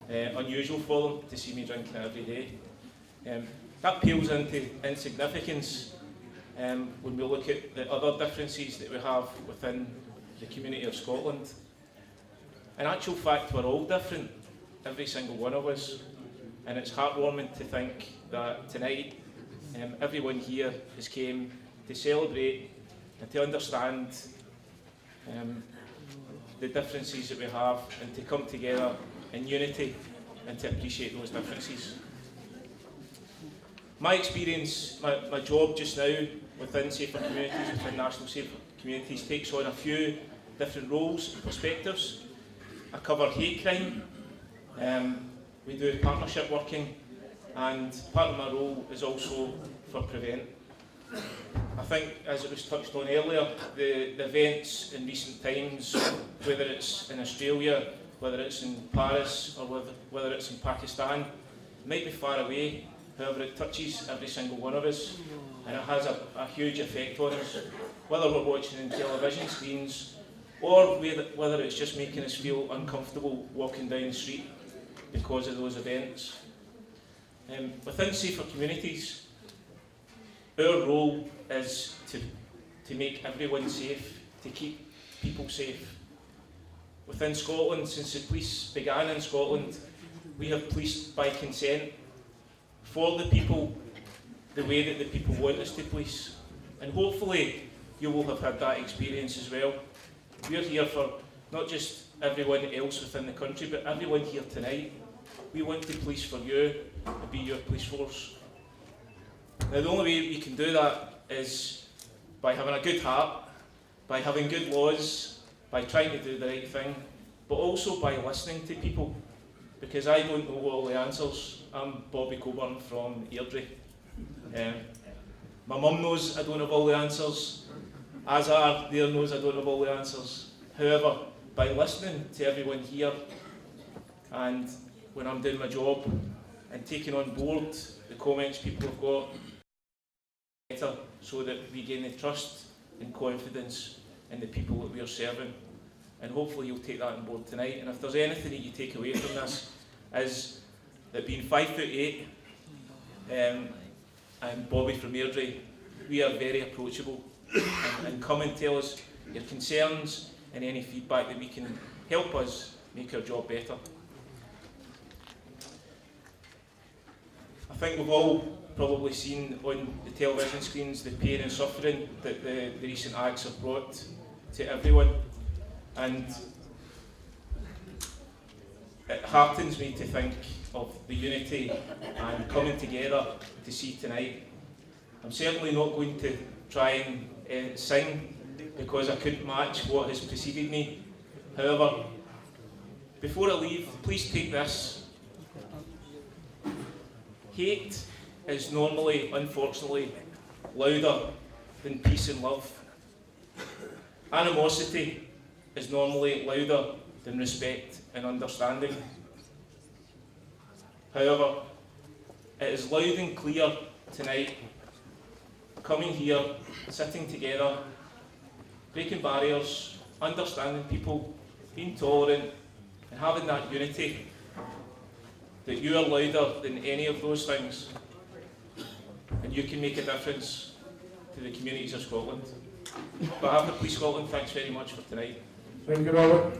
unusual for them to see me drinking every day. That pales into insignificance when we look at the other differences that we have within the community of Scotland. In actual fact, we're all different, every single one of us, and it's heartwarming to think that tonight everyone here has came to celebrate and to understand the differences that we have and to come together in unity and to appreciate those differences. My experience, my job just now within Safer Communities, within National Safer Communities, takes on a few different roles and perspectives. I cover hate crime, we do partnership working, and part of my role is also for Prevent. I think, as it was touched on earlier, the events in recent times, whether it's in Australia, whether it's in Paris, or whether it's in Pakistan, might be far away. However, it touches every single one of us, and it has a huge effect on us, whether we're watching in television screens or whether it's just making us feel uncomfortable walking down the street because of those events. Within Safer Communities, our role is to make everyone safe, to keep people safe. Within Scotland, since the police began in Scotland, we have policed by consent, for the people, the way that the people want us to police. And hopefully you will have had that experience as well. We're here for not just everyone else within the country, but everyone here tonight. We want to police for you and be your police force. Now, the only way we can do that is by having a good heart, by having good laws, by trying to do the right thing, but also by listening to people. Because I don't know all the answers. I'm Bobby Coburn from Airdrie. My mum knows I don't have all the answers. Azar there knows I don't have all the answers. However, by listening to everyone here, and when I'm doing my job and taking on board the comments people have got, better, so that we gain the trust and confidence in the people that we are serving. And hopefully you'll take that on board tonight. And if there's anything that you take away from this, is that being 5'8", and Bobby from Airdrie, we are very approachable, and come and tell us your concerns and any feedback that we can help us make our job better. I think we've all probably seen on the television screens the pain and suffering that the recent acts have brought to everyone, and it heartens me to think of the unity and coming together to see tonight. I'm certainly not going to try and sing because I couldn't match what has preceded me. However, before I leave, please take this. Hate is normally, unfortunately, louder than peace and love. Animosity is normally louder than respect and understanding. However, it is loud and clear tonight, coming here, sitting together, breaking barriers, understanding people, being tolerant, and having that unity, that you are louder than any of those things, and you can make a difference to the communities of Scotland. On behalf of Police Scotland, thanks very much for tonight. Thank you, Robert.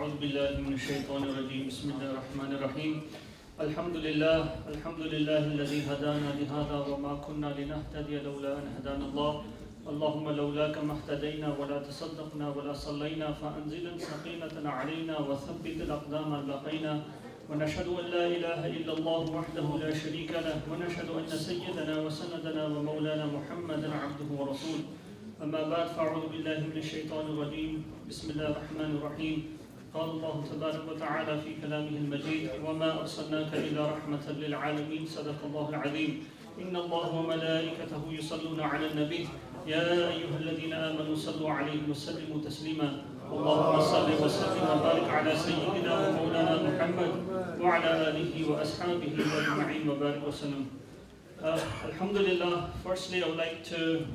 أعوذ بالله من الشيطان الرجيم بسم الله الرحمن الرحيم الحمد لله الذي هدانا لهذا وما كنا لنهتدي لولا أن هدانا الله اللهم لولاك ما اهتدينا ولا تصدقنا ولا صلينا فأنزل سكينة علينا وثبت الأقدام البقينا ونشهد أن لا إله إلا الله وحده لا شريك له ونشهد أن سيدنا وسندنا ومولانا محمدا عبده ورسوله أما بعد فأعوذ بالله من الشيطان الرجيم بسم الله الرحمن الرحيم قال الله تبارك وتعالى في كلامه المجيد وما أرسلناك إلا رحمة للعالمين صدق الله العظيم إن الله وملائكته يصلون على النبي يا أيها الذين آمنوا صلوا عليه وسلموا تسليما اللهم صل وسلم وبارك على سيدنا ومولانا محمد وعلى آله وأصحابه أجمعين وبارك وسلم. Alhamdulillah, firstly I would like to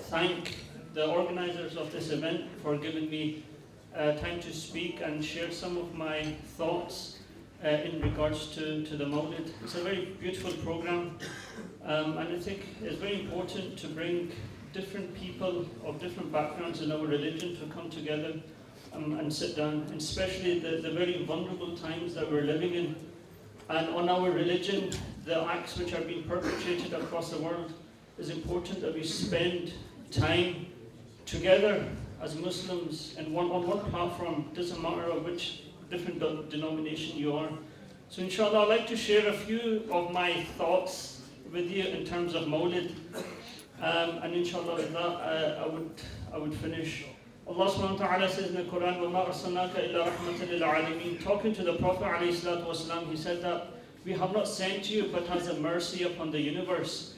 thank the organizers of this event for giving me time to speak and share some of my thoughts in regards to the Mawlid. It's a very beautiful program, and I think it's very important to bring different people of different backgrounds in our religion to come together and sit down, and especially the very vulnerable times that we're living in. And on our religion, the acts which are being perpetrated across the world, is important that we spend time together as Muslims and on one platform, doesn't matter of which different denomination you are. So inshallah, I'd like to share a few of my thoughts with you in terms of Mawlid. And inshallah with that, I would finish. Allah subhanahu wa ta'ala says in the Quran, وَمَا أَرْسَلْنَاكَ إِلَّا رَحْمَةً لِلْعَالَمِينَ. Talking to the Prophet ﷺ, he said that we have not sent you but as a mercy upon the universe.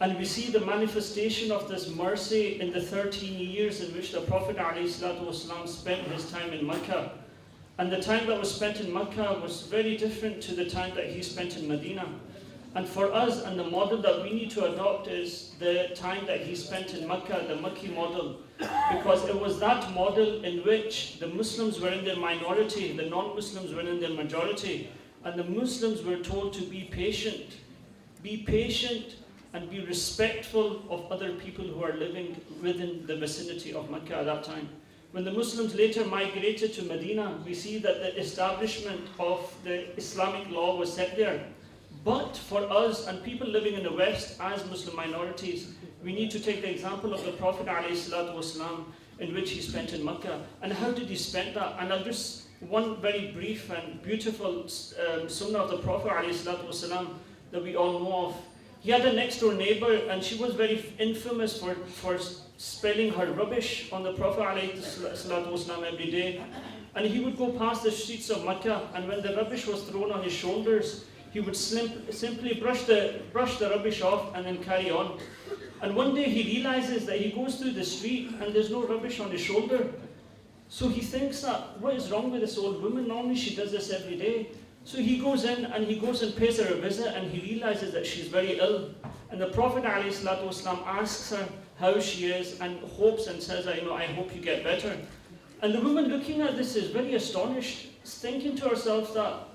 And we see the manifestation of this mercy in the 13 years in which the Prophet ﷺ spent his time in Mecca. And the time that was spent in Mecca was very different to the time that he spent in Medina. And for us, and the model that we need to adopt is the time that he spent in Mecca, the Makki model. Because it was that model in which the Muslims were in their minority, the non-Muslims were in their majority. And the Muslims were told to be patient and be respectful of other people who are living within the vicinity of Mecca at that time. When the Muslims later migrated to Medina, we see that the establishment of the Islamic law was set there. But for us and people living in the West as Muslim minorities, we need to take the example of the Prophet ﷺ in which he spent in Mecca. And how did he spend that? And I'll just, one very brief and beautiful sunnah of the Prophet ﷺ that we all know of. He had a next door neighbor and she was very infamous for spilling her rubbish on the Prophet ﷺ every day. And he would go past the streets of Mecca, and when the rubbish was thrown on his shoulders, he would simply brush the rubbish off and then carry on. And one day he realizes that he goes through the street and there's no rubbish on his shoulder. So he thinks that, what is wrong with this old woman? Normally she does this every day. So he goes in and pays her a visit, and he realizes that she's very ill. And the Prophet ﷺ asks her how she is and hopes and says, I hope you get better. And the woman looking at this is very astonished, thinking to herself that,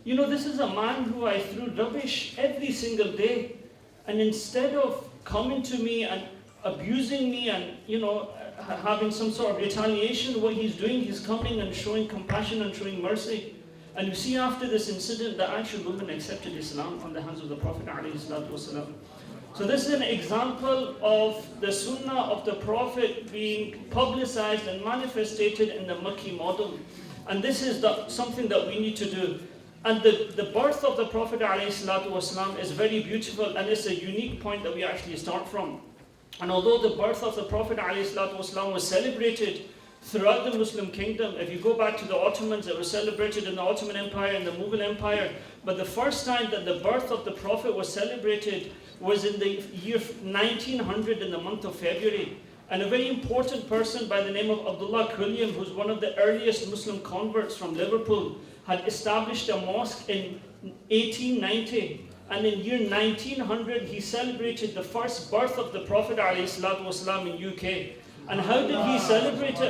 this is a man who I threw rubbish every single day. And instead of coming to me and abusing me and, having some sort of retaliation, what he's doing, he's coming and showing compassion and showing mercy. And you see after this incident, the actual woman accepted Islam on the hands of the Prophet ﷺ. So this is an example of the sunnah of the Prophet being publicized and manifested in the Makki model. And this is something that we need to do. And the birth of the Prophet ﷺ is very beautiful, and it's a unique point that we actually start from. And although the birth of the Prophet ﷺ was celebrated throughout the Muslim kingdom, if you go back to the Ottomans, it was celebrated in the Ottoman Empire and the Mughal Empire. But the first time that the birth of the Prophet was celebrated was in the year 1900 in the month of February. And a very important person by the name of Abdullah Quilliam, who's one of the earliest Muslim converts from Liverpool, had established a mosque in 1890. And in year 1900, he celebrated the first birth of the Prophet ﷺ in UK. And how did he celebrate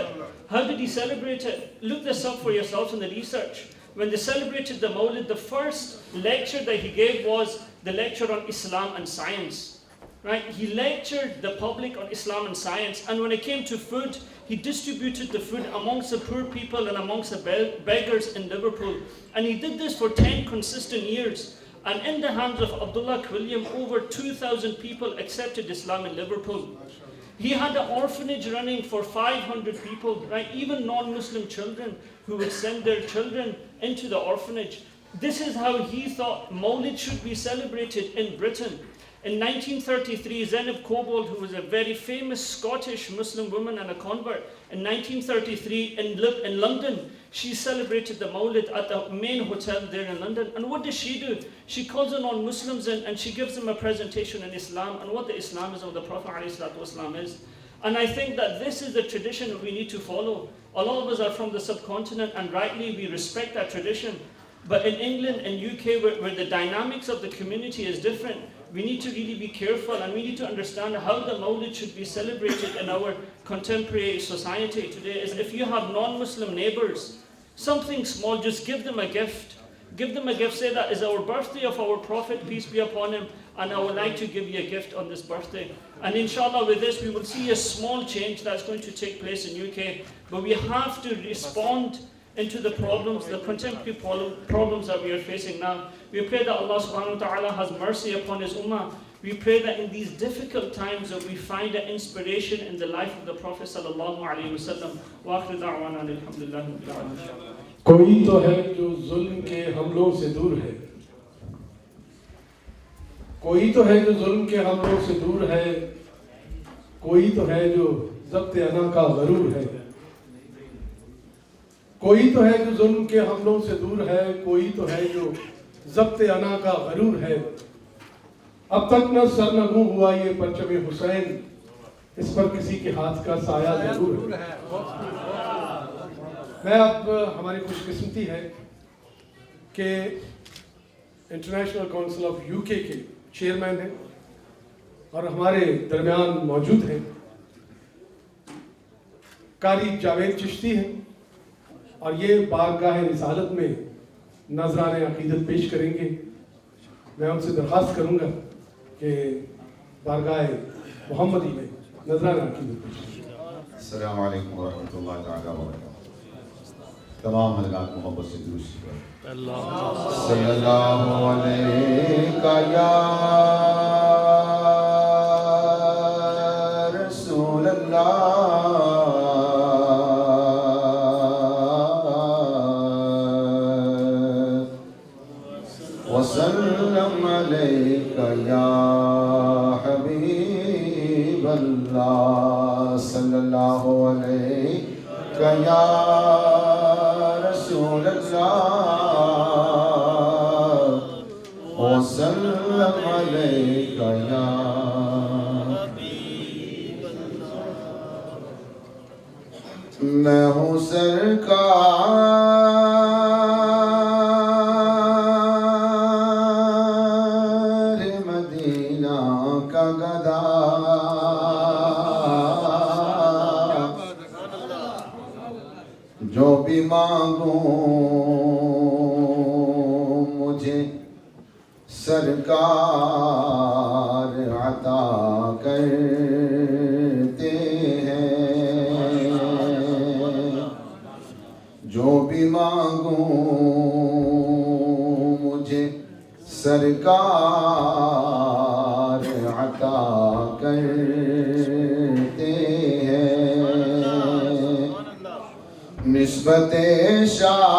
it? Look this up for yourselves in the research. When they celebrated the Mawlid, the first lecture that he gave was the lecture on Islam and science. Right? He lectured the public on Islam and science. And when it came to food, he distributed the food amongst the poor people and amongst the beggars in Liverpool. And he did this for 10 consistent years. And in the hands of Abdullah Quilliam, over 2,000 people accepted Islam in Liverpool. He had an orphanage running for 500 people, right? Even non-Muslim children who would send their children into the orphanage. This is how he thought Mawlid should be celebrated in Britain. In 1933, Zainab Cobbold, who was a very famous Scottish Muslim woman and a convert, In 1933 in London, she celebrated the Mawlid at the main hotel there in London. And what does she do? She calls in on Muslims and she gives them a presentation in Islam and what the Islamism of the Prophet ﷺ is. And I think that this is the tradition that we need to follow. A lot of us are from the subcontinent and rightly we respect that tradition. But in England and UK, where the dynamics of the community is different, we need to really be careful and we need to understand how the Mawlid should be celebrated in our contemporary society today. Is if you have non-Muslim neighbors, something small, just give them a gift. Give them a gift, say that is our birthday of our Prophet, peace be upon him, and I would like to give you a gift on this birthday. And inshallah with this we will see a small change that's going to take place in UK. But we have to respond into the problems, the contemporary problems that we are facing now. We pray that Allah subhanahu wa ta'ala has mercy upon His ummah. We pray that in these difficult times that we find an inspiration in the life of the Prophet sallallahu alaihi wasallam. Wa akhiru da'wana alhamdulillahi rabbil alamin. کوئی تو ہے جو ظلم کے حملوں سے دور ہے، کوئی تو ہے جو ظلم کے حملوں سے دور ہے، کوئی تو ہے جو ضبط انا کا غرور ہے، کوئی تو ہے جو ظلم کے حملوں سے دور ہے، کوئی تو ہے جو ضبط انا کا غرور ہے. اب تک نہ سر نہ منہ ہوا یہ پرچم حسین، اس پر کسی کے ہاتھ کا سایہ ضرور ہے. میں اب ہماری خوش قسمتی ہے کہ انٹرنیشنل کونسل آف UK کے چیئرمین ہیں اور ہمارے درمیان موجود ہیں قاری جاوید چشتی ہیں اور یہ بارگاہ رسالت میں نذرانِ عقیدت پیش کریں گے. میں ان سے درخواست کروں گا کہ بارگاہ محمدی میں نذرانِ عقیدت پیش کریں. السلام علیکم ورحمۃ اللہ تعالیٰ وبرکاتہ. تمام حضرات محبت سے درود صلی اللہ علیہ یا رسول اللہ وسلم علیک یا حبیب اللہ صلی اللہ علیہ یا رسول اللہ وسلم علیک یا میں ہوں سرکار مدینہ کا گدا جو بھی مانگوں مجھے سرکار عطا کرتے ہیں، جو بھی مانگوں مجھے سرکار عطا کرتے ہیں. نسبت شاہ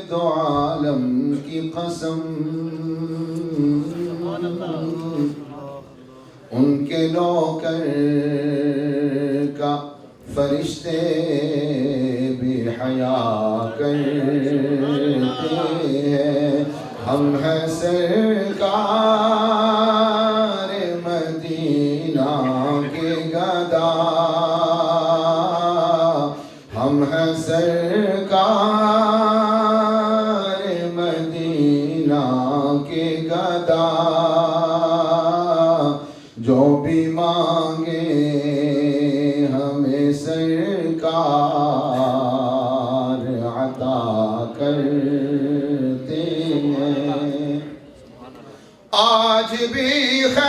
دو عالم کی قسم، ان کے نوکر کا فرشتے بھی حیا کرتے ہیں. ہم ہیں سرکار مدینہ کے گدا، ہم ہیں سرکار مدینہ کے گدا، جو بھی مانگے ہمیں سرکار عطا کرتے ہیں. آج بھی خیر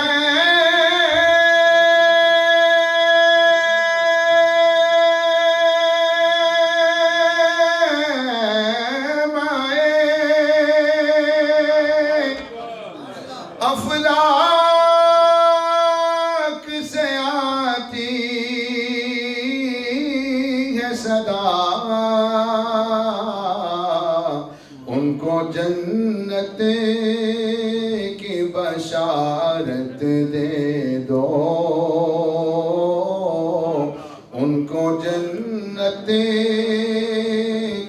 افلاک سے آتی ہے صدا، ان کو جنت دے دو، ان کو جنت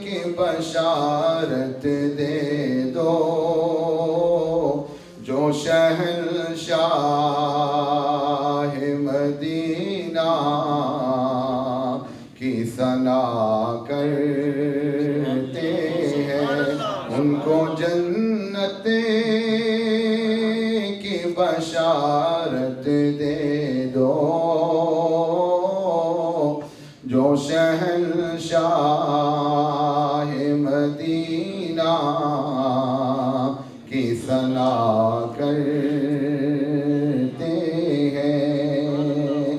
کی بشارت دے دو، جو شہنشاہ مدینہ کی ثنا کرتے ہیں، ان کو جنت کی بشارت دے دو، جو شہنشاہ مدینہ کی ثنا کرتے ہیں،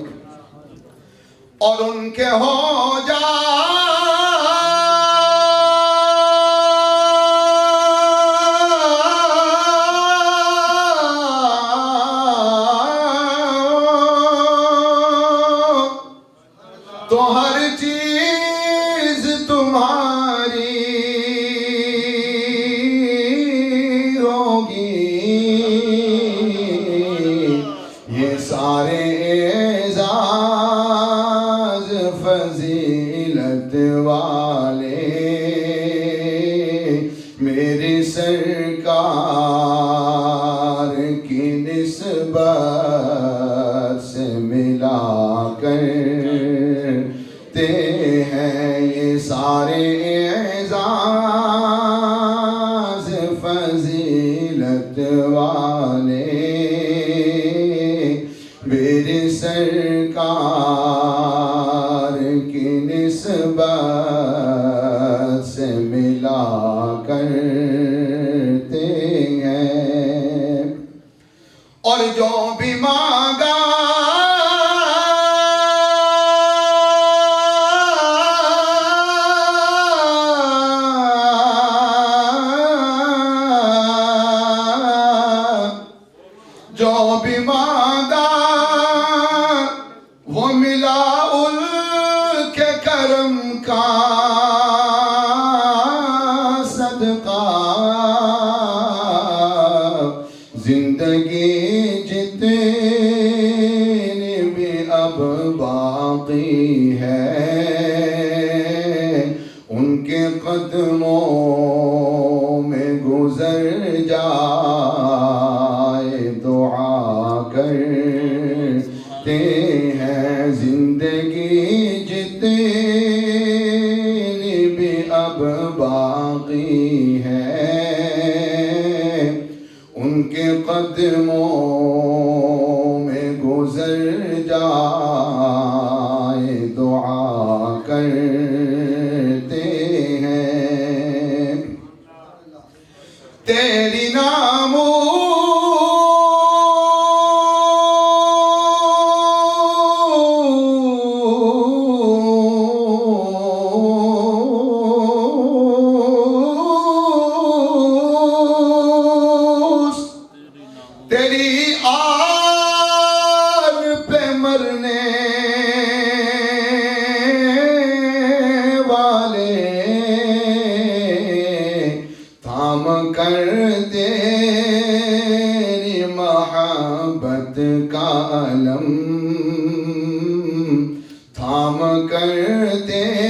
اور ان کے ہو تو ہر چیز تمہاری ہوگی، یہ سارے اعزاز فضیلت والے میرے سرکار کی نسبت سے ملا کرتے ہیں، یہ سارے اعزاز فضیلت والے میرے سرکار کی نسبت سے ملا کرتے ہیں، اور جو بھی مانگا جو بھی مانگا وہ ملا ان کے کرم کا صدقہ، زندگی جتنی بھی اب باقی ہے ان کے قدموں میں گزر جائے دعا کرتے ہیں، زندگی جتنی بھی اب باقی ہے ان کے قدموں میں گزر جائے دعا کرتے ہیں، تیری ناموں تیری آن پہ مرنے والے تھام کر تیری محبت کا علم، تھام کر تیری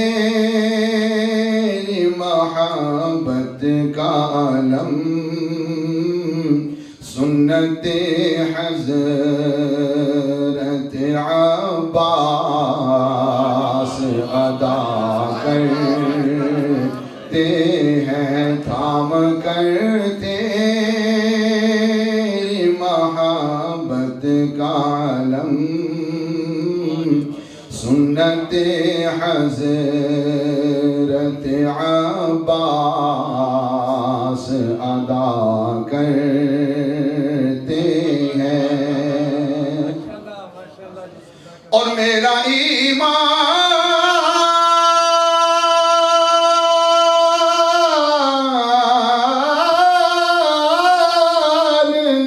محبت کا علم، سنت حضرت عباس ادا کرتے ہیں، تھام کر تیری محبت کا علم، سنت حضرت عباس ادا کرتے ہیں، اور میرا ایمان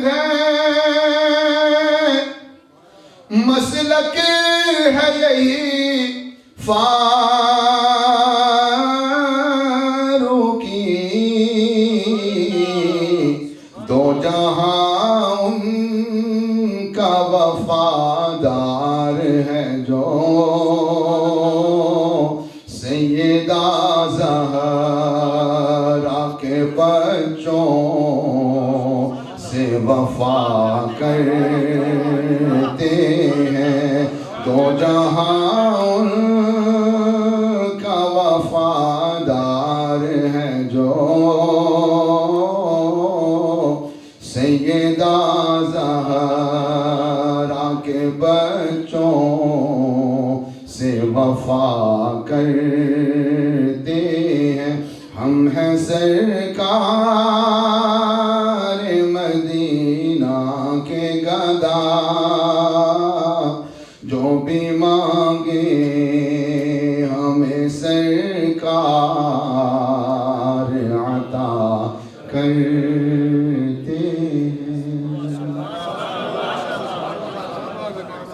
ہے، مسلک ہے یہی فاروقی، دو جہاں ان کا وفادار ہے جو سیدہ زہرا کے بچوں سے وفا کرتے ہیں دو جہاں ان کا وفادار ہے جو سیدہ زہرا کے بچوں سے وفا کرتے ہیں ہم ہیں سرکار مدینہ کے گدا جو بھی مانگے ہمیں سرکار عطا کرتے ہیں.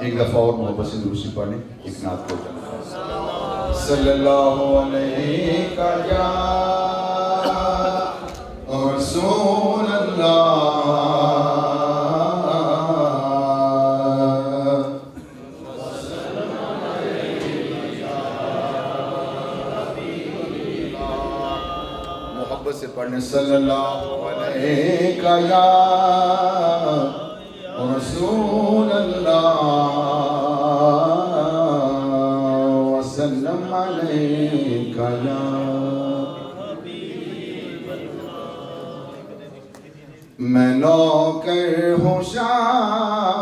ایک دفعہ اور محبت سے دوسری پڑھیں ایک نعت کو صلی اللہ علیہ یا رسول محبت سے پڑھنے صلی اللہ علیہ یا رسول اللہ وسلم علیک یا میں نوکر ہوں شاہ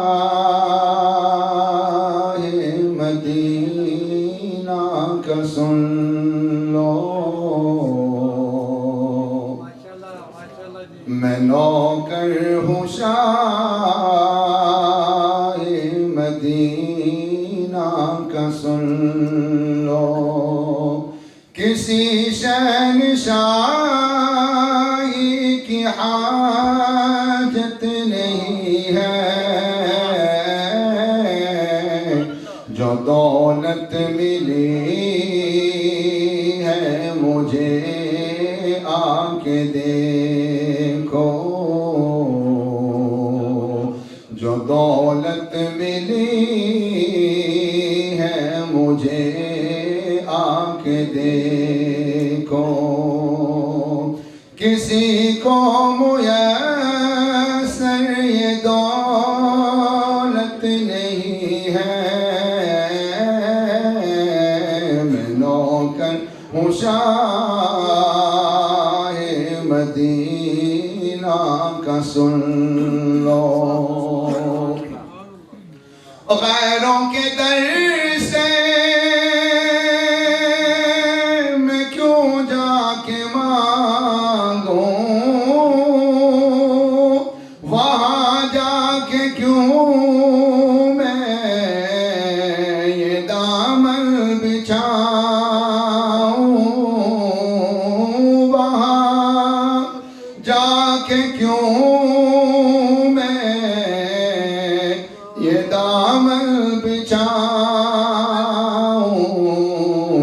مدینہ کا سن لو میں نوکر ہوں شاہ مدینہ کا سن لو کسی شہنشاہی کی حاجت نہیں ہے جو دولت ملی ہے مجھے آ کے دیکھو جو دولت ملی ہے مجھے آ کے دیکھو کسی کو میسر یہ دولت نہیں ہے میں نوکر ہوں شاہ مدینہ کا سن لو غیروں کے در سے میں کیوں جا کے مانگوں وہاں جا کے کیوں میں یہ دامن بچھاؤں وہاں جا کے کیوں میں یہ دامن بچھاؤں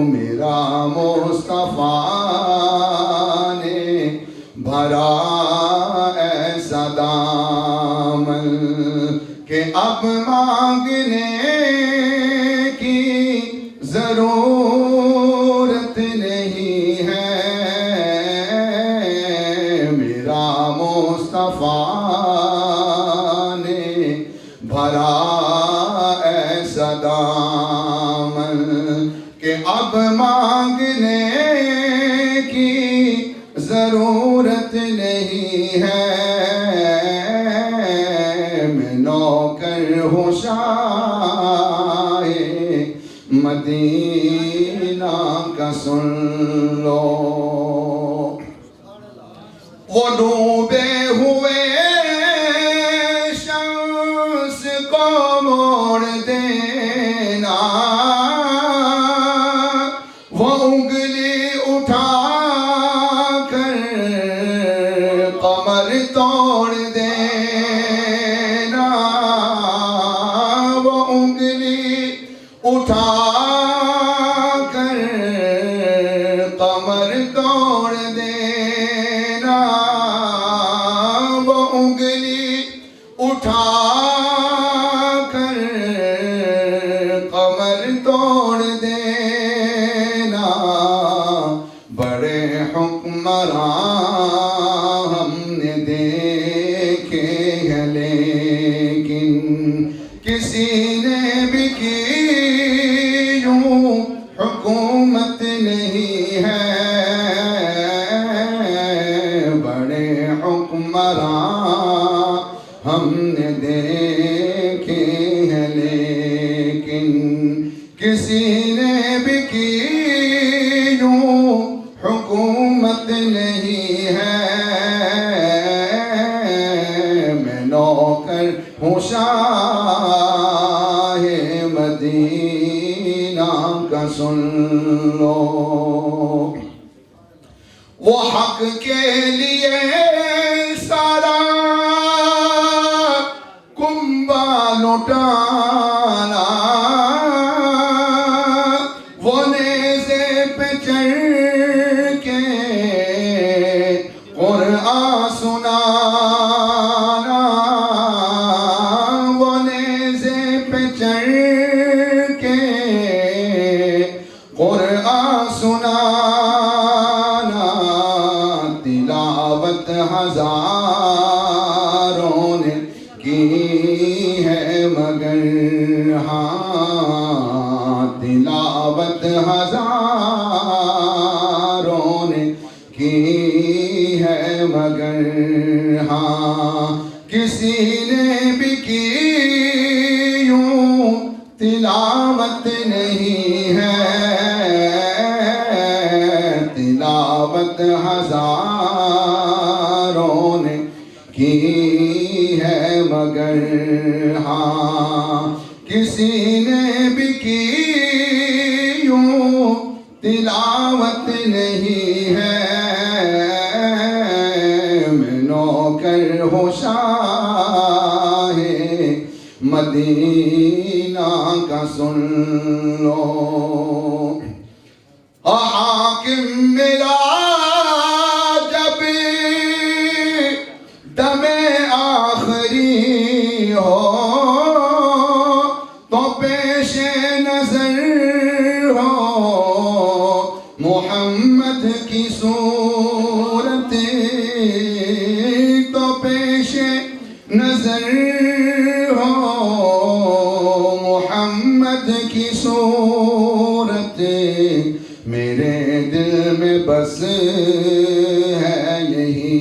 میرا مصطفیٰ نے بھرا ایسا دامن کہ اب مانگنے کی ضرورت نہیں ہے میرا مصطفیٰ نے بھرا ایسا دامن کہ اب مانگنے کی ضرورت نہیں ہے میں نوکر ہوں شاہ مدینہ کا سن لو وہ ڈوبے ہوئے شمس کو موڑ دینا وہ انگلی اٹھا کر قمر توڑ دینا وہ انگلی اٹھا کر قمر توڑ دینا وہ انگلی اٹھا کسی نے بھی کی یوں حکومت نہیں ہے، بڑے حکمراں ہم نے دیکھے ہیں لیکن کسی نے بھی کی یوں حکومت نہیں ہے، میں نوکر ہوں شاہ مدینہ کا، سن لو وہ حق کے لیے سارا کنبہ لٹانا، وہ نیزے پہ چڑھ کے قرآن سنانا، وہ نیزے پہ چڑھ کے قرآن سنانا، تلاوت ہزاروں نے کی ہے مگر ہاں، تلاوت ہزاروں نے کی ہے مگر ہاں، کسی نے بھی کی یوں تلاوت نہیں ہے، تلاوت ہزاروں نے کی ہے مگر ہاں، کسی نے بھی کی یوں تلاوت نہیں ہے، میں نوکر ہوں شاہ مدینہ کا، سن لو حاکم ملا جب دم آخری ہو تو پیش نظر ہو محمد کی صورت، تو پیش نظر ہو محمد کی صورت، میرے دل میں بس ہے یہی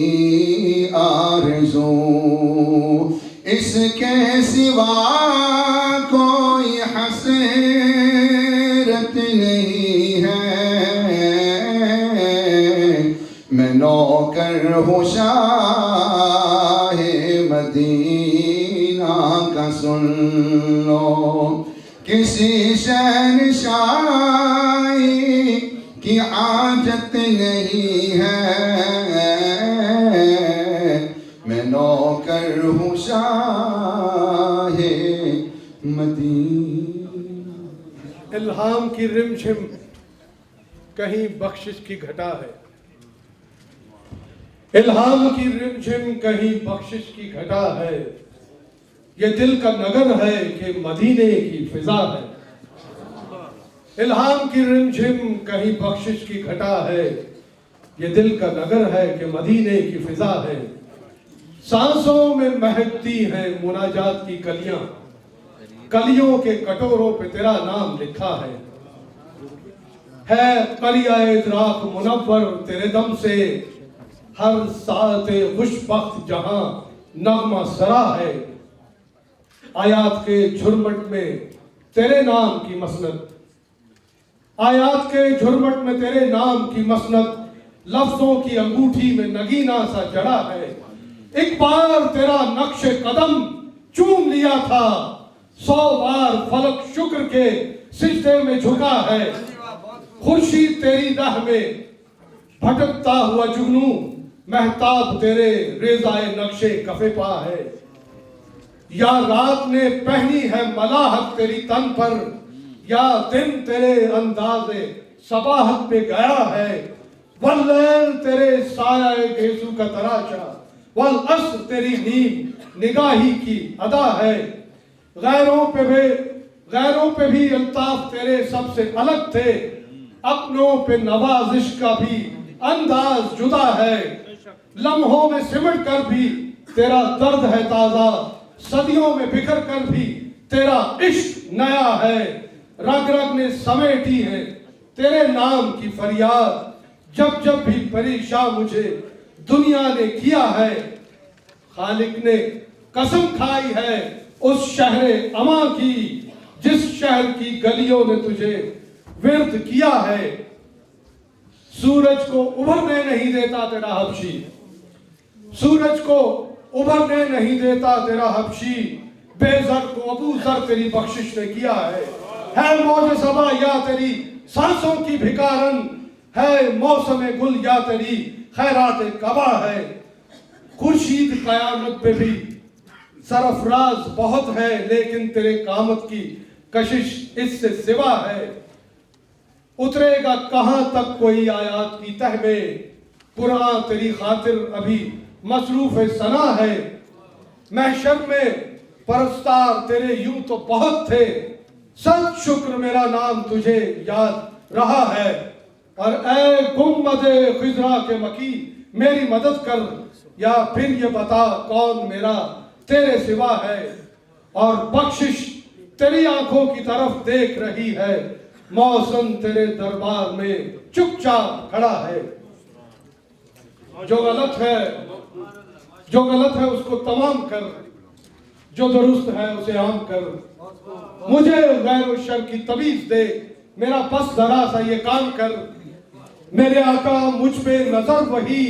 آرزو، اس کے سوا کوئی حسرت نہیں ہے، میں نوکر ہوں شاہ مدینہ کا، سن لو کسی شہنشاہی کی حاجت نہیں ہے، میں نوکر ہوں شاہ مدینہ۔ الہام کی رمجھم کہیں بخشش کی گھٹا ہے، الہام کی رمجھم کہیں بخشش کی گھٹا ہے، یہ دل کا نگر ہے کہ مدینے کی فضا ہے، الہام کی رمجھم کہیں بخشش کی گھٹا ہے، یہ دل کا نگر ہے کہ مدینے کی فضا ہے، سانسوں میں مہکتی ہیں مناجات کی کلیاں، کلیوں کے کٹوروں پہ تیرا نام لکھا ہے قلیہ ادراک منور تیرے دم سے، ہر ساعت خوش بخت جہاں نغمہ سرا ہے، آیات کے جھرمٹ میں تیرے نام کی مسند، آیات کے جھرمٹ میں تیرے نام کی مسند، لفظوں کی انگوٹھی میں نگینہ سا جڑا ہے، ایک بار تیرا نقش قدم چوم لیا تھا، 100 بار فلک شکر کے سجدے میں جھکا ہے، خورشید تیری راہ میں بھٹکتا ہوا جگنو، مہتاب تیرے ریزائے نقشے کفے پا ہے، یا رات نے پہنی ہے ملاحت تیری تن پر، یا دن تیرے انداز صباحت پہ گیا ہے، واللیل تیرے سایہ گیسو کا تراشا، والعصر تیری نیم نگاہی کی ادا ہے، غیروں پہ بھی الطاف تیرے سب سے الگ تھے، اپنوں پہ نوازش کا بھی انداز جدا ہے، لمحوں میں سمٹ کر بھی تیرا درد ہے تازہ، صدیوں میں بکھر کر بھی تیرا عشق نیا ہے، رگ رگ نے سمیٹی ہے تیرے نام کی فریاد، جب جب بھی پریشان مجھے دنیا نے کیا ہے، خالق نے قسم کھائی ہے اس شہر اما کی جس شہر کی گلیوں نے تجھے ورد کیا ہے۔ سورج کو ابھرنے نہیں دیتا تیرا حبشی، سورج کو ابھرنے نہیں دیتا تیرا حبشی، بے زر کو ابو ذر تیری بخشش نے کیا ہے موج صبا یا تیری سانسوں کی بھکارن، ہے موسم گل یا تیری خیرات کعبہ ہے۔ خورشید قیامت پہ بھی سرفراز بہت ہے، لیکن تیرے قامت کی کشش اس سے سوا ہے۔ اترے گا کہاں تک کوئی آیات کی تہ میں، قرآن تیری خاطر ابھی مصروف ثنا ہے۔ محشر میں پرستار تیرے یوں تو بہت تھے، سچ شکر میرا نام تجھے یاد رہا ہے۔ اور اے گنبد خضرا کے مکی میری مدد کر، یا پھر یہ بتا کون میرا تیرے سوا ہے۔ اور بخشش تیری آنکھوں کی طرف دیکھ رہی ہے، موسم تیرے دربار میں چپ چاپ کھڑا ہے۔ جو غلط ہے اس کو تمام کر، جو درست ہے اسے عام کر، مجھے غیر و شر کی تمیز دے، میرا پس ذرا سا یہ کام کر۔ میرے آقا مجھ پہ نظر وہی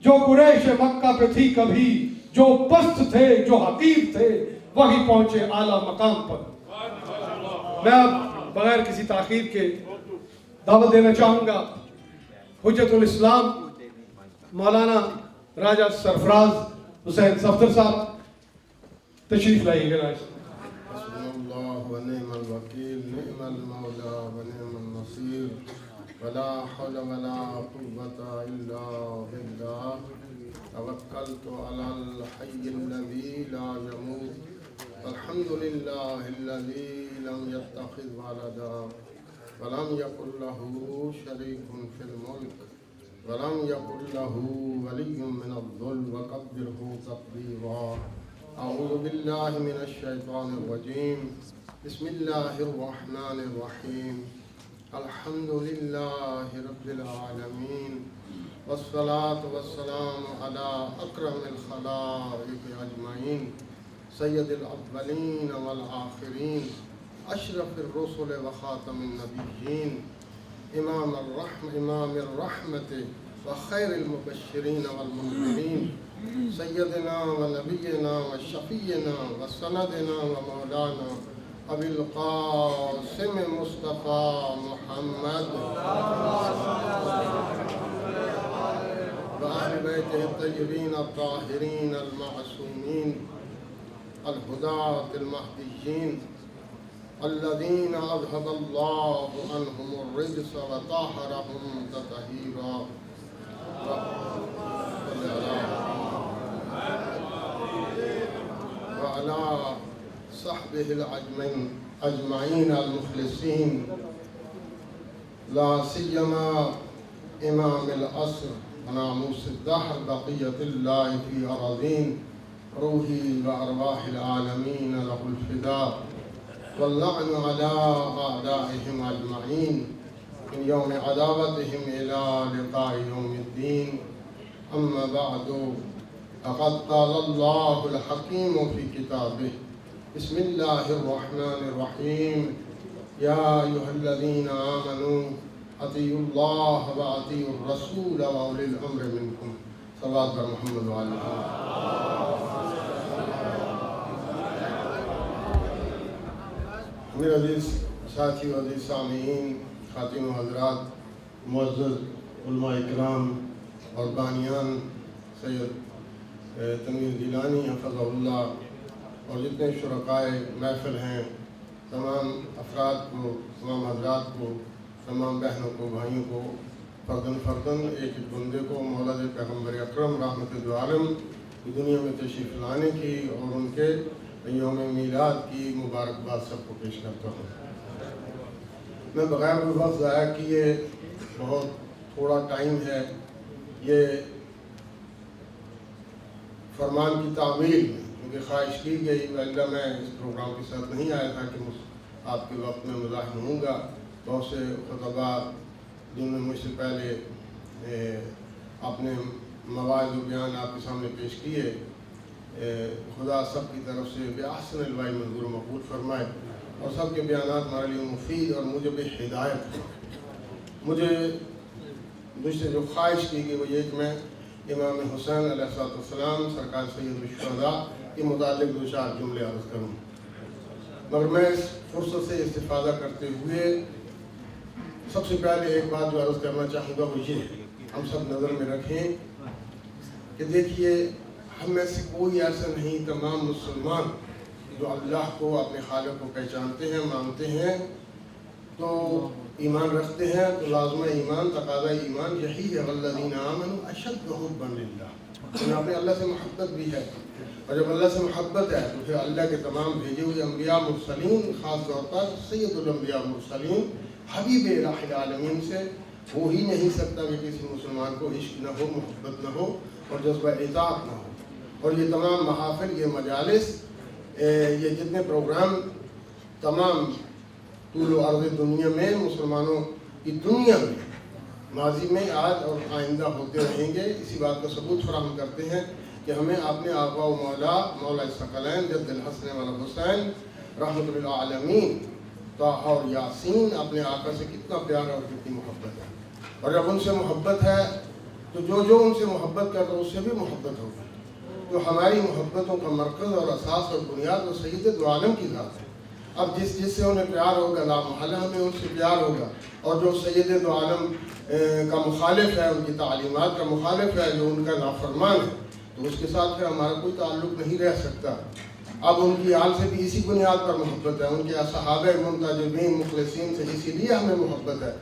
جو قریش مکہ پہ تھی کبھی، جو پست تھے جو حقیر تھے وہی پہنچے اعلیٰ مقام پر۔ میں اب بغیر کسی تاخیر کے دعوت دینا چاہوں گا حجت الاسلام مولانا راجہ سرفراز حسین صفدر صاحب، تشریف لائیے گا۔ حسبنا اللہ ونعم الوکیل، نعم المولا ونعم النصیر، ولا حول ولا قوة الا باللہ، توکلت علی الحی الذی لا یموت، الحمد للہ الذی لم یتخذ ولدا ولم یکن له شریک فی الملک ولم یکن له ولی من الذل وکبرہ تکبیرا۔ اعوذ باللہ من الشیطان الرجیم، بسم اللہ الرحمن الرحیم، الحمد للہ رب العالمین، والصلاة والسلام علی اکرم الخلائق اجمعین، سید الاولین والآخرین، اشرف الرسل وخاتم النبیین، امام الرحمت وخیر المبشرین والمنذرین، سیدنا و نبینا و شفیعنا و سندنا و مولانا ابی القاسم مصطفیٰ محمد و اہل بیتہ الطیبین الطاہرین المعصومین الہداة المہدیین الذین اذہب اللہ عنہم الرجس و طہرہم تطہیرا۔ وعلى صحبه الأجمعين المخلصين، لا سيما إمام العصر وناموس الدهر بقية الله في أراضين روحي وأرواح العالمين له الفداء، واللعن على أعدائهم أجمعين من يوم عداوتهم إلى لقاء يوم الدين. أما بعد، فقد قال الله الحكيم في كتابه، بسم الله الرحمن الرحيم، يا أيها الذين آمنوا أطيعوا الله وأطيعوا الرسول وأولي الأمر منكم۔ صلوات بر محمد وعلى میرے عزیز ساتھی و عزیز سامعین، خواتین و حضرات، معزز علماء اکرام اور بانیان سید تنویر گیلانی حفظہ اللہ اور جتنے شرکائے محفل ہیں، تمام افراد کو، تمام حضرات کو، تمام بہنوں کو، بھائیوں کو، فردن فردن ایک ایک بندے کو مولد پیغمبر اکرم رحمت دو عالم دنیا میں تشریف لانے کی اور ان کے یوم میلاد کی مبارکباد سب کو پیش کرتا ہوں۔ میں بغیر کوئی وقت ضائع کیے، بہت تھوڑا ٹائم ہے، یہ فرمان کی تعمیل کیونکہ خواہش کی گئی ویسے میں اس پروگرام کے ساتھ نہیں آیا تھا کہ آپ کے وقت میں مزاحم ہوں گا. بہت سے خطبہ جن میں مجھ سے پہلے اپنے مواعظ و بیان آپ کے سامنے پیش کیے، خدا سب کی طرف سے بِأَحْسَنِ الْوَعِي منظور و مقبول فرمائے اور سب کے بیانات ہمارے لیے مفید اور مجھے ہدایت. مجھ سے جو خواہش کی گئی وہ یہ کہ میں امام حسین علیہ السلام سرکار سید الشہداء کے متعلق دو چار جملے عرض کروں. مگر میں اس فرصت سے استفادہ کرتے ہوئے سب سے پہلے ایک بات جو عرض کرنا چاہوں گا وہ یہ ہم سب نظر میں رکھیں کہ دیکھیے ہم میں سے کوئی ایسا نہیں، تمام مسلمان جو اللہ کو اپنے خالق کو پہچانتے ہیں، مانتے ہیں، تو ایمان رکھتے ہیں، تو لازمہ ایمان تقاضا ایمان یہی ہے والذین آمنوا اشد حبا للہ. یہاں پہ اللہ سے محبت بھی ہے، اور جب اللہ سے محبت ہے تو پھر اللہ کے تمام بھیجے ہوئے انبیاء مرسلین، خاص طور پر سید الانبیاء مرسلین حبیب الہ العالمین سے ہو ہی نہیں سکتا کہ کسی مسلمان کو عشق نہ ہو، محبت نہ ہو اور جذبہ اطاعت نہ ہو. اور یہ تمام محافل، یہ مجالس، یہ جتنے پروگرام تمام طول و عرض دنیا میں مسلمانوں کی دنیا میں ماضی میں آج اور آئندہ ہوتے رہیں گے، اسی بات کا ثبوت فراہم کرتے ہیں کہ ہمیں اپنے آقا و مولا ثقلین جد الحسن والحسین رحمۃ للعالمین طٰہٰ اور یاسین اپنے آقا سے کتنا پیار اور کتنی محبت ہے. اور جب ان سے محبت ہے تو جو ان سے محبت کرتا ہے اس سے بھی محبت ہوگی. تو ہماری محبتوں کا مرکز اور اساس اور بنیاد وہ سید دو عالم کی ذات ہے. اب جس سے انہیں پیار ہوگا لا محالہ ہمیں ان سے پیار ہوگا، اور جو سید دو عالم کا مخالف ہے، ان کی تعلیمات کا مخالف ہے، جو ان کا نافرمان ہے، تو اس کے ساتھ پھر ہمارا کوئی تعلق نہیں رہ سکتا. اب ان کی آل سے بھی اسی بنیاد پر محبت ہے، ان کے صحابہ منتجبین مخلصین سے اسی لیے ہمیں محبت ہے.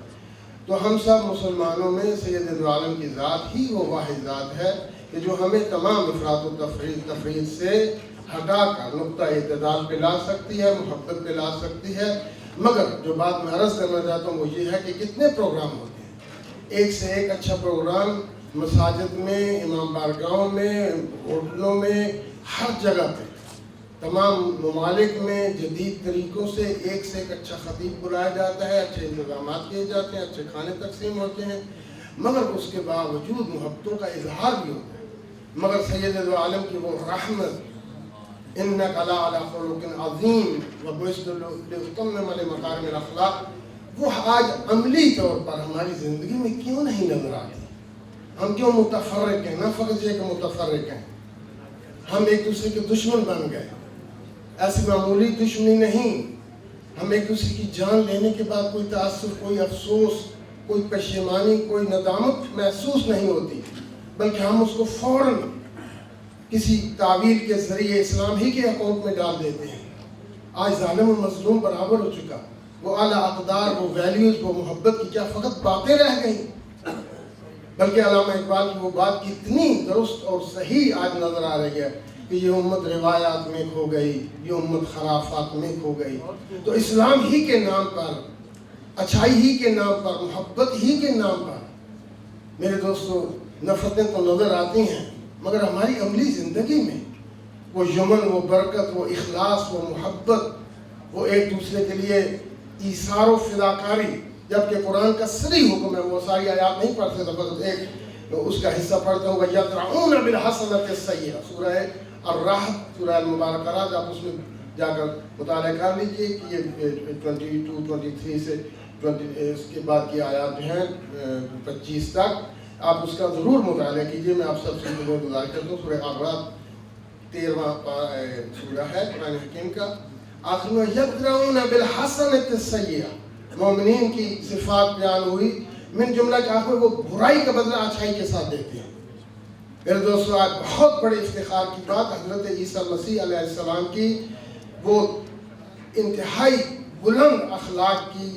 تو ہم سب مسلمانوں میں سید دو عالم کی ذات ہی وہ واحد ذات ہے کہ جو ہمیں تمام افراط و تفرید سے ہٹا کر نقطہ اعتدال پہ لا سکتی ہے، محبت پہ لا سکتی ہے. مگر جو بات میں عرض کرنا چاہتا ہوں وہ یہ ہے کہ کتنے پروگرام ہوتے ہیں، ایک سے ایک اچھا پروگرام مساجد میں، امام بارگاہوں میں، ہوٹلوں میں، ہر جگہ پہ تمام ممالک میں جدید طریقوں سے ایک سے ایک اچھا خطیب بلایا جاتا ہے، اچھے انتظامات کیے جاتے ہیں، اچھے کھانے تقسیم ہوتے ہیں، مگر اس کے باوجود محبتوں کا اظہار بھی ہوتا ہے. مگر سید دو عالم کی وہ رحمت انک لعلی خلق عظیم وبعثت لاتمم مکارم الاخلاق وہ آج عملی طور پر ہماری زندگی میں کیوں نہیں نظر آتی؟ ہم کیوں متفرق ہیں؟ نہ فقط یہ کہ متفرق ہیں، ہم ایک دوسرے کے دشمن بن گئے. ایسی معمولی دشمنی نہیں، ہم ایک دوسرے کی جان لینے کے بعد کوئی تعصب، کوئی افسوس، کوئی پشیمانی، کوئی ندامت محسوس نہیں ہوتی، بلکہ ہم اس کو فوراً کسی تعویل کے ذریعے اسلام ہی کے اکاؤنٹ میں ڈال دیتے ہیں. آج ظالم و مظلوم برابر ہو چکا. وہ اعلیٰ اقدار، وہ ویلیوز، وہ محبت کی کیا فقط باتیں رہ گئیں، بلکہ علامہ اقبال کی وہ بات کتنی درست اور صحیح آج نظر آ رہی ہے کہ یہ امت روایات میں کھو گئی، یہ امت خرافات میں کھو گئی. تو اسلام ہی کے نام پر، اچھائی ہی کے نام پر، محبت ہی کے نام پر میرے دوستو نفرتیں تو نظر آتی ہیں، مگر ہماری عملی زندگی میں وہ یمن، وہ برکت، وہ اخلاص، وہ محبت، وہ ایک دوسرے کے لیے ایثار و فداکاری، جبکہ قرآن کا صریح حکم ہے. وہ ساری آیات نہیں پڑھ سکتا، بس ایک اس کا حصہ پڑھتا ہوں. وَيَدْرَعُونَ بِالْحَسَنَةِ السَّيِّئَةَ سورہ الرحم، سورہ المبارکات، آپ اس میں جا کر مطالعہ کر لیجئے کہ یہ 22, 23 سے اس کے بعد کی آیات جو ہیں 25 تک آپ اس کا ضرور مطالعہ کیجئے. میں آپ سب سے گزارش کرتا ہوں. سورہ اعراف 13واں سورہ ہے قرآن حکیم کا. آخر میں یدرعون بالحسنۃ السیئۃ، مومنین کی صفات بیان ہوئی. من جملہ کہ آخر وہ برائی کا بدلہ اچھائی کے ساتھ دیتے ہیں. میرے دوستو آج بہت بڑے افتخار کی بات حضرت عیسیٰ مسیح علیہ السلام کی وہ انتہائی بلند اخلاق کی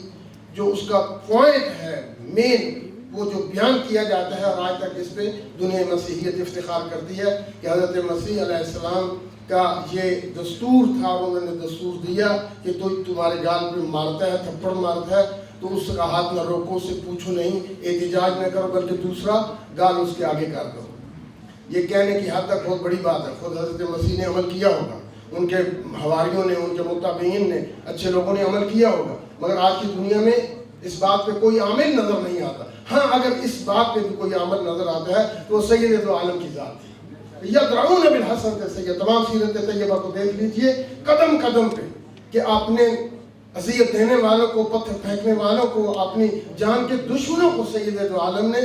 جو اس کا پوائنٹ ہے، مین وہ جو بیان کیا جاتا ہے، اور آج تک اس پہ دنیا مسیحیت افتخار کرتی ہے کہ حضرت مسیح علیہ السلام کا یہ دستور تھا، اور انہوں نے دستور دیا کہ تو تمہارے گال پہ مارتا ہے، تھپڑ مارتا ہے تو اس کا ہاتھ نہ روکو، سے پوچھو نہیں، احتجاج نہ کرو، بلکہ دوسرا گال اس کے آگے کر دو. یہ کہنے کی حد تک بہت بڑی بات ہے. خود حضرت مسیح نے عمل کیا ہوگا, ان کے حواریوں نے, ان کے متابعین نے, اچھے لوگوں نے عمل کیا ہوگا, مگر آج کی دنیا میں اس بات پہ کوئی عامل نظر نہیں آتا. ہاں اگر اس بات پہ بھی کوئی عمل نظر آتا ہے تو وہ سید دو عالم کی ذات ہے. یدرعون بالحسنۃ السیئۃ, تمام سیرت طیبہ کو دیکھ لیجئے قدم قدم پہ کہ آپ نے اذیت دینے والوں کو, پتھر پھینکنے والوں کو, اپنی جان کے دشمنوں کو سید دو عالم نے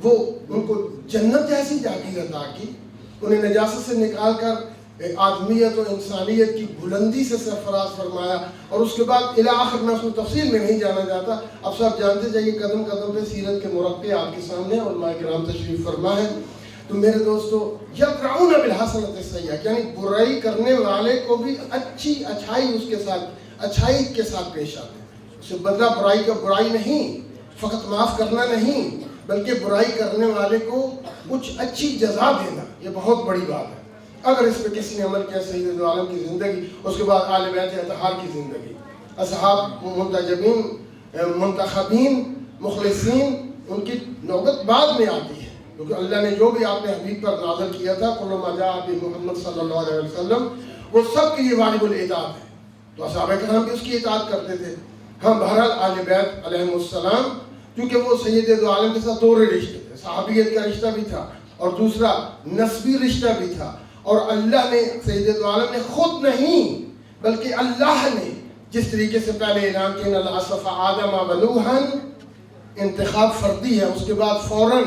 وہ ان کو جنت جیسی جاگیر عطا کی, انہیں نجاست سے نکال کر آدمیت و انسانیت کی بلندی سے سرفراز فرمایا. اور اس کے بعد الی آخر میں اس میں تفصیل میں نہیں جانا جاتا, اب سب جانتے جائیے قدم قدم پہ سیرت کے مرقع آپ کے سامنے علماء کرام تشریف فرما ہے. تو میرے دوستو, یدرعون بالحسنۃ السیئۃ یعنی برائی کرنے والے کو بھی اچھائی اس کے ساتھ, اچھائی کے ساتھ پیش آتے ہیں. اس سے بدلہ برائی کا برائی نہیں, فقط معاف کرنا نہیں, بلکہ برائی کرنے والے کو کچھ اچھی جزا دینا, یہ بہت بڑی بات ہے. اگر اس پہ کسی نے عمل کیا, سید دو عالم کی زندگی, اس کے بعد آل بیت اطہار کی زندگی, اصحاب منتجبین, منتخبین, مخلصین, ان کی نوبت بعد میں آتی ہے, کیونکہ اللہ نے جو بھی آپ نے حبیب پر نازل کیا تھا کل ما جاء بمحمد صلی اللہ علیہ وسلم, وہ سب کے لیے واجب الاطاعت ہے. تو اصحابہ کرام بھی اس کی اطاعت کرتے تھے. ہاں بہرحال آل بیت علیہم السلام, کیونکہ وہ سید دو عالم کے ساتھ دو رشتے تھے, صحابیت کا رشتہ بھی تھا اور دوسرا نسبی رشتہ بھی تھا. اور اللہ نے, سید دو عالم نے خود نہیں بلکہ اللہ نے جس طریقے سے پہلے اعلان کیا ان اللہ اصطفى آدم و نوحا, انتخاب فردی ہے, اس کے بعد فوراً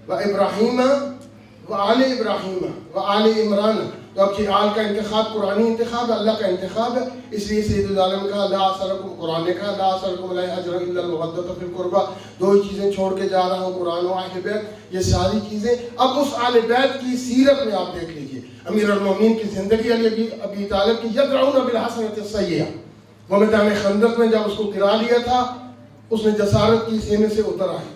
و ابراہیم و آل ابراہیم و آل عمران, تو اب یہ آل کا انتخاب قرآنی انتخاب ہے, اللہ کا انتخاب ہے. اس لیے سید العالم کا لا اسألکم, قرآن نے کہا لا اسألکم علیہ اجرا الا المودۃ فی القربى, دو ہی چیزیں چھوڑ کے جا رہا ہوں, قرآن و اہل بیت, یہ ساری چیزیں. اب اس آل بیت کی سیرت میں آپ دیکھ لیجئے, امیر المومنین کی زندگی, علی ابی طالب کی, یدرعون بالحسنۃ السیئۃ. وہ میدان خندق میں جب اس کو گرا لیا تھا, اس نے جسارت کی, سینے سے اتر آئی.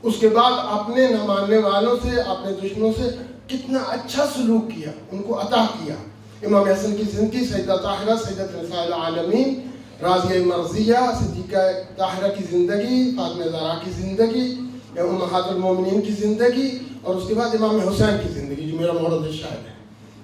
اس کے بعد اپنے نہ ماننے والوں سے, اپنے دشمنوں سے کتنا اچھا سلوک کیا, ان کو عطا کیا. امام حسن کی زندگی, سیدہ طاہرہ, سیدۃ نساء العالمین, راضیہ مرضیہ, صدیقہ طاہرہ کی زندگی, فاطمہ زہرا کی زندگی, امہات المومنین کی زندگی, اور اس کے بعد امام حسین کی زندگی جو میرا مورد شاہد ہے.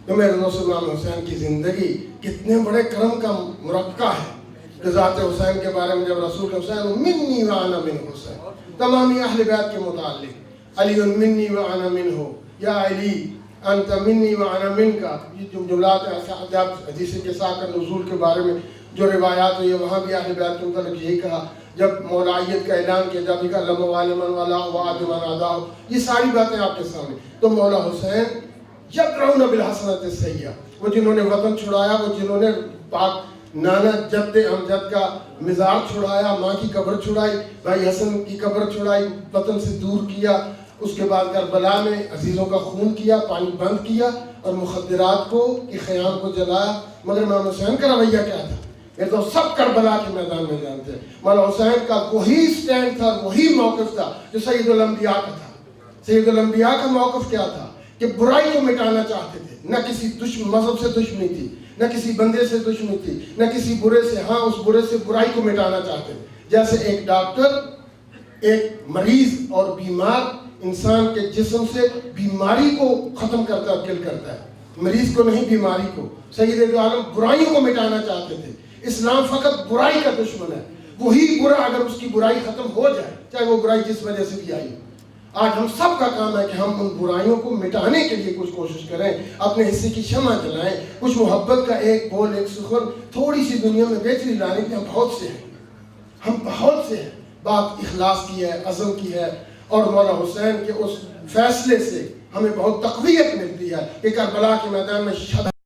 تو میرے دوست امام حسین کی زندگی کتنے بڑے کرم کا مرقع ہے. ذات حسین کے بارے میں جب رسول حسین منی و انا من حسین, تمامی اہل بیت کے متعلق, علی منی و انا منہ, یا علی انت منی و انا منک, یہ جو جملات ہیں جب حدیث کے ساتھ نزول کے بارے میں جو روایات ہوئی ہے, وہاں بھی اہل بیت کے متعلق یہی کہا. جب مولائیت کا اعلان کیا, جب کہا لم والمن والا وعد من ادا, یہ ساری باتیں آپ کے سامنے. تو مولا حسین یدرعون بالحسنۃ السیئۃ, وہ جنہوں نے وطن چھڑایا, وہ جنہوں نے پاک نانا جد امجد کا مزار چھڑایا, ماں کی قبر چھڑائی, بھائی حسن کی قبر چھڑائی, وطن سے دور کیا. اس کے بعد کربلا میں عزیزوں کا خون کیا, پانی بند کیا, اور مخدرات کو کی خیام کو جلایا. مگر امام حسین کا رویہ کیا تھا, یہ تو سب کربلا کے میدان میں جانتے ہیں. مولا حسین کا وہی سٹینڈ تھا, وہی موقف تھا جو سید الانبیاء کا تھا. سید الانبیاء کا موقف کیا تھا کہ برائی کو مٹانا چاہتے تھے, نہ کسی مذہب سے دشمنی تھی, نہ کسی بندے سے دشمنی تھی, نہ کسی برے سے, ہاں اس برے سے برائی کو مٹانا چاہتے تھے. جیسے ایک ڈاکٹر ایک مریض اور بیمار انسان کے جسم سے بیماری کو ختم کرتا ہے, کل کرتا ہے, مریض کو نہیں بیماری کو. سید عالم برائیوں کو مٹانا چاہتے تھے. اسلام فقط برائی کا دشمن ہے. وہی برا اگر اس کی برائی ختم ہو جائے, چاہے وہ برائی جس وجہ سے بھی آئی. آج ہم سب کا کام ہے کہ ہم ان برائیوں کو مٹانے کے لیے کچھ کوشش کریں, اپنے حصے کی شمع جلائیں, کچھ محبت کا ایک بول, ایک سخن, تھوڑی سی دنیا میں بہتری لانے کے. ہم بہت سے ہیں, ہم بہت سے ہیں. بات اخلاص کی ہے, عزم کی ہے, اور مولا حسین کے اس فیصلے سے ہمیں بہت تقویت ملتی ہے کہ کربلا کے میدان میں